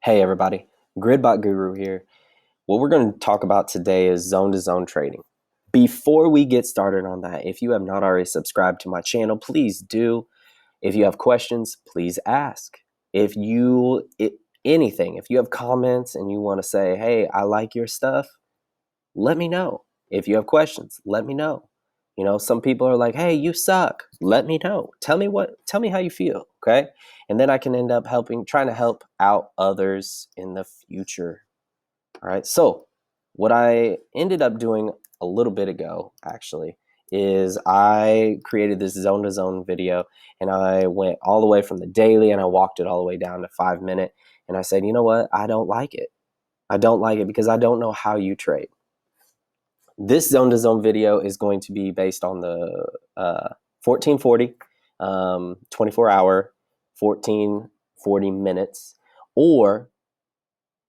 Hey everybody, Gridbot Guru here. What we're going to talk about today is zone-to-zone trading. Before we get started on that, if you have not already subscribed to my channel, please do. If you have questions, please ask. If you have comments and you want to say, hey, I like your stuff, let me know. If you have questions, let me know. You know, some people are like, hey, you suck. Let me know. Tell me how you feel, okay? And then I can end up trying to help out others in the future. All right. So what I ended up doing a little bit ago, actually, is I created this zone to zone video and I went all the way from the daily and I walked it all the way down to 5 minute. And I said, you know what? I don't like it. I don't like it because I don't know how you trade. This zone to zone video is going to be based on the 1440, 24-hour, 1440 minutes, or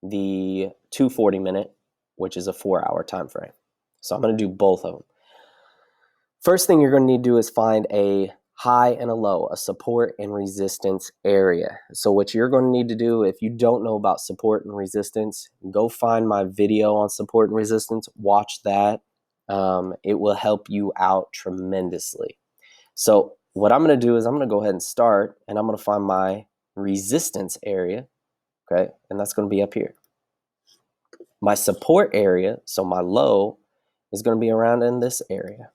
the 240-minute, which is a 4-hour time frame. So I'm going to do both of them. First thing you're going to need to do is find a high and a low, a support and resistance area. So what you're going to need to do, if you don't know about support and resistance, go find my video on support and resistance, watch that. It will help you out tremendously. So what I'm going to do is I'm going to go ahead and start, and I'm going to find my resistance area, okay? And that's going to be up here. My support area, so my low, is going to be around in this area.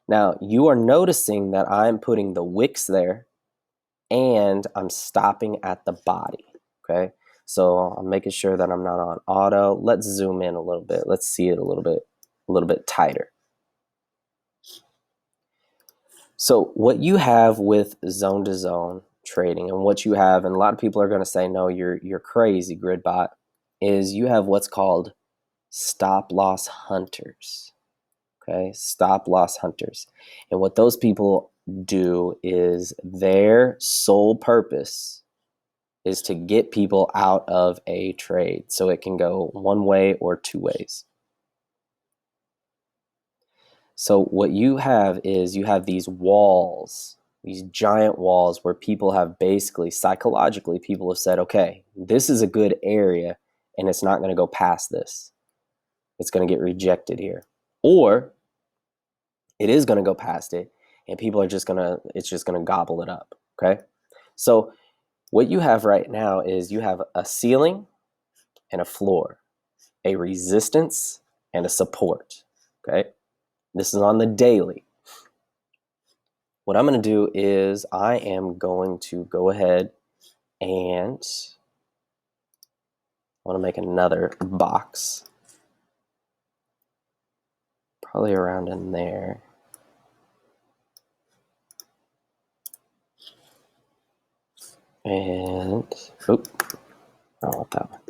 Now, you are noticing that I'm putting the wicks there and I'm stopping at the body, okay? So I'm making sure that I'm not on auto. Let's zoom in a little bit. Let's see it a little bit tighter. So what you have with zone to zone trading, and what you have, and a lot of people are going to say, no, you're crazy, Gridbot, is you have what's called stop loss hunters. Okay, stop loss hunters. And what those people do is their sole purpose is to get people out of a trade. So it can go one way or two ways. So what you have is you have these walls, these giant walls where people have basically, psychologically, people have said, okay, this is a good area and it's not going to go past this. It's going to get rejected here. Or it is going to go past it and people are it's just going to gobble it up, okay? So what you have right now is you have a ceiling and a floor, a resistance and a support, okay? This is on the daily. What I'm going to do is I am going to go ahead and I want to make another box, probably around in there. And, oop, I don't want that one.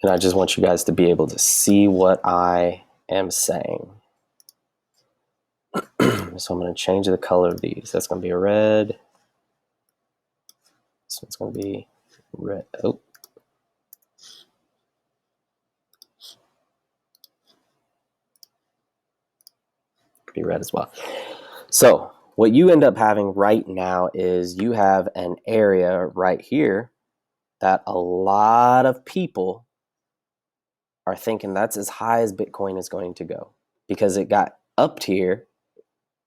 And I just want you guys to be able to see what I am saying. So I'm going to change the color of these. That's going to be a red. This one's going to be red. Oh. Be red as well. So what you end up having right now is you have an area right here that a lot of people are thinking that's as high as Bitcoin is going to go, because it got up here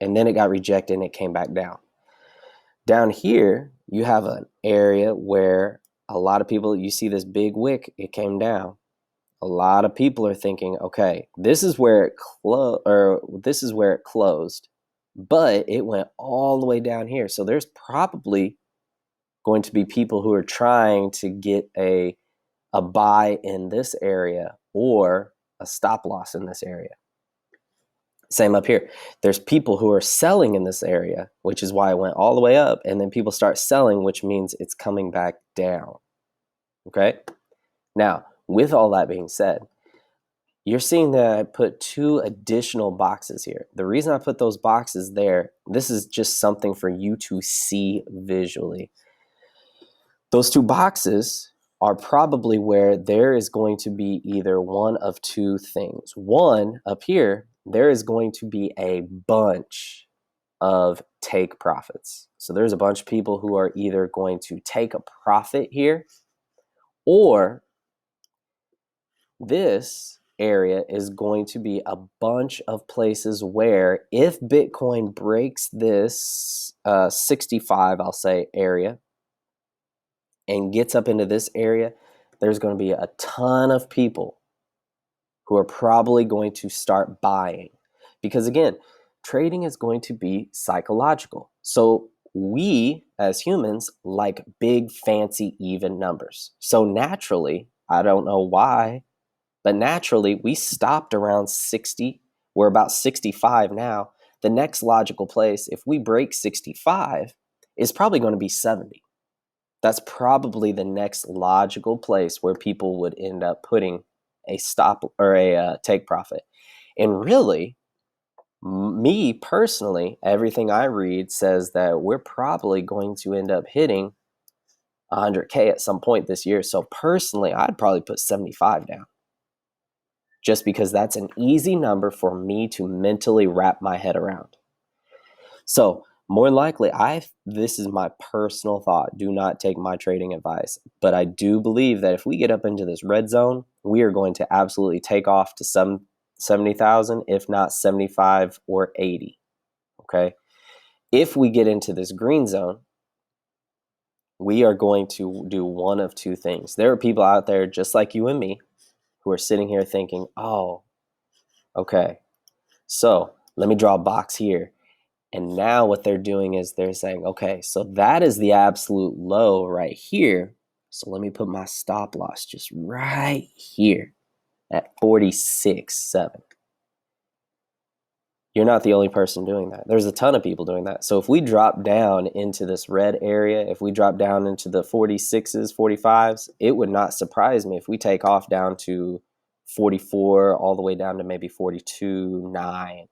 and then it got rejected and it came back down. Down here, you have an area where a lot of people, you see this big wick, it came down. A lot of people are thinking, okay, this is where it closed, but it went all the way down here. So there's probably going to be people who are trying to get a buy in this area or a stop loss in this area. Same up here. There's people who are selling in this area, which is why it went all the way up, and then people start selling, which means it's coming back down. Okay? Now, with all that being said, you're seeing that I put two additional boxes here. The reason I put those boxes there, this is just something for you to see visually. Those two boxes are probably where there is going to be either one of two things. One, up here, there is going to be a bunch of take profits. So there's a bunch of people who are either going to take a profit here, or this area is going to be a bunch of places where if Bitcoin breaks this 65, I'll say, area and gets up into this area, there's going to be a ton of people who are probably going to start buying. Because again, trading is going to be psychological. So we as humans like big, fancy, even numbers. So naturally, I don't know why, but naturally we stopped around 60. We're about 65 now. The next logical place, if we break 65, is probably going to be 70. That's probably the next logical place where people would end up putting a stop or a take profit. And really, me personally, everything I read says that we're probably going to end up hitting 100K at some point this year. So personally, I'd probably put 75 down, just because that's an easy number for me to mentally wrap my head around. So more likely, this is my personal thought. Do not take my trading advice. But I do believe that if we get up into this red zone, we are going to absolutely take off to some 70,000, if not 75 or 80. Okay. If we get into this green zone, we are going to do one of two things. There are people out there just like you and me who are sitting here thinking, oh, okay, so let me draw a box here. And now what they're doing is they're saying, okay, so that is the absolute low right here. So let me put my stop loss just right here at 46.7. You're not the only person doing that. There's a ton of people doing that. So if we drop down into this red area, if we drop down into the 46s, 45s, it would not surprise me if we take off down to 44, all the way down to maybe 42.9.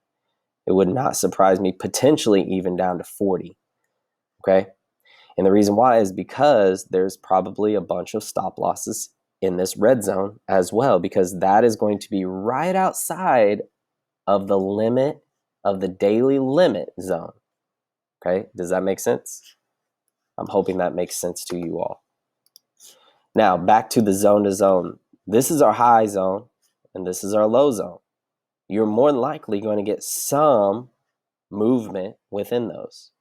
It would not surprise me, potentially even down to 40. Okay. And the reason why is because there's probably a bunch of stop losses in this red zone as well, because that is going to be right outside of the limit of the daily limit zone. Okay. Does that make sense? I'm hoping that makes sense to you all. Now back to the zone to zone. This is our high zone and this is our low zone. You're more than likely going to get some movement within those.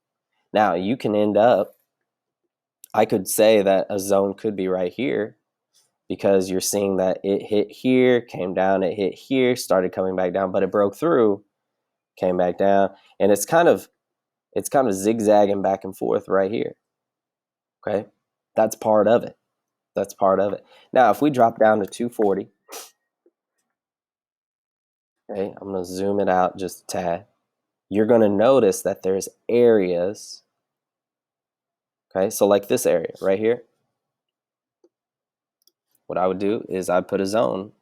Now you can end up, I could say that a zone could be right here, because you're seeing that it hit here, came down, it hit here, started coming back down, but it broke through, came back down, and it's kind of zigzagging back and forth right here. Okay, that's part of it. That's part of it. Now if we drop down to 240, okay, I'm going to zoom it out just a tad. You're going to notice that there's areas. Okay, so like this area right here, what I would do is I'd put a zone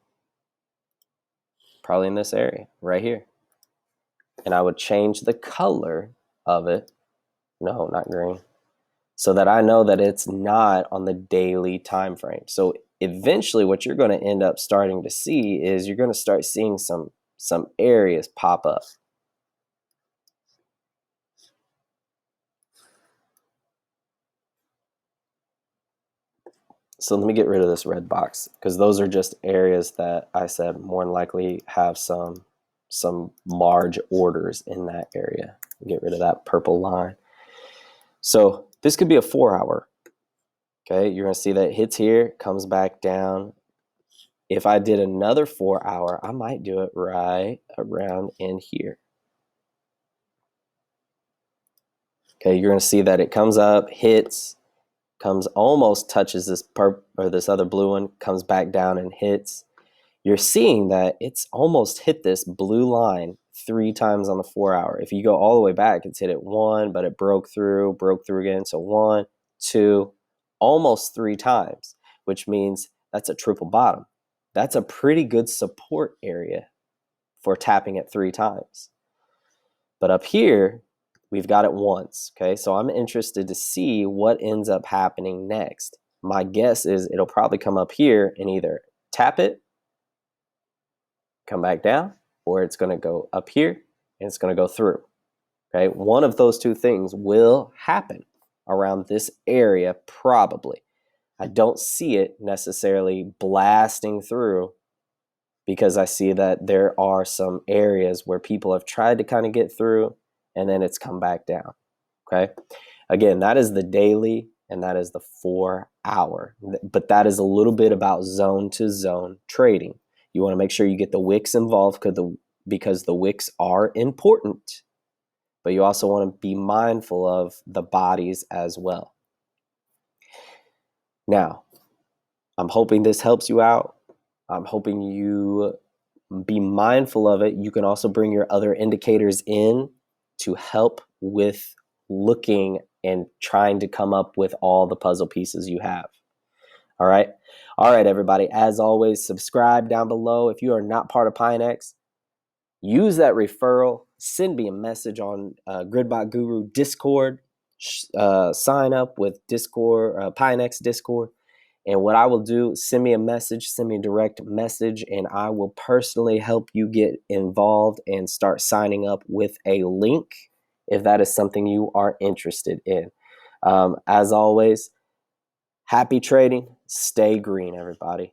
probably in this area right here, and I would change the color of it. No, not green, so that I know that it's not on the daily time frame. So eventually what you're going to end up starting to see is you're going to start seeing some areas pop up. So let me get rid of this red box, because those are just areas that I said more than likely have some large orders in that area. Get rid of that purple line. So this could be a 4 hour. Okay, you're going to see that it hits here, comes back down. If I did another 4 hour, I might do it right around in here. Okay, you're going to see that it comes up, hits, comes, almost touches this this other blue one, comes back down and hits. You're seeing that it's almost hit this blue line 3 times on the 4 hour. If you go all the way back, it's hit it 1, but it broke through again. So 1, 2, almost 3 times, which means that's a triple bottom. That's a pretty good support area for tapping it 3 times. But up here, we've got it once. Okay, so I'm interested to see what ends up happening next. My guess is it'll probably come up here and either tap it, come back down, or it's going to go up here and it's going to go through. Okay, one of those two things will happen around this area probably. I don't see it necessarily blasting through because I see that there are some areas where people have tried to kind of get through and then it's come back down. Okay. Again, that is the daily and that is the 4 hour. But that is a little bit about zone to zone trading. You want to make sure you get the wicks involved because the wicks are important. But you also want to be mindful of the bodies as well. Now, I'm hoping this helps you out. I'm hoping you be mindful of it. You can also bring your other indicators in to help with looking and trying to come up with all the puzzle pieces you have. All right. All right, everybody. As always, subscribe down below. If you are not part of Pinex, use that referral. Send me a message on Gridbot Guru Discord. Sign up with Discord, Pinex Discord. And what I will do, send me a message, send me a direct message, and I will personally help you get involved and start signing up with a link if that is something you are interested in. As always, happy trading. Stay green, everybody.